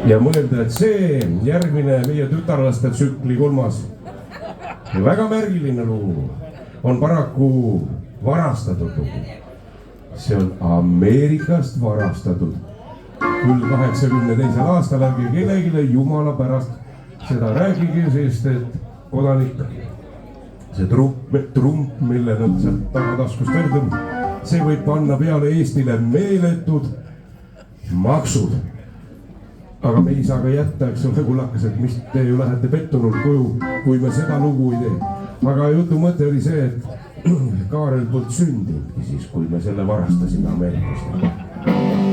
ja mõelda, et see järgmine meie tütarlaste tsükli 3. ja väga märgiline lugu on paraku varastatud lugu. See on Ameerikast varastatud. Küll 82. aastal ärge kellelegi jumala pärast seda räägige, sest et kodanik, see trump, mille nad sealt tagataskust värdab, see võib panna peale Eestile meeletud maksud. Aga me ei saa ka jätta, eks ole, kullakesed, mis te ju lähete pettunud koju, kui me seda lugu ei tee. Aga jutu mõte oli see, et Kaarel polnud sündinudki siis, kui me selle varastasime Ameerikast.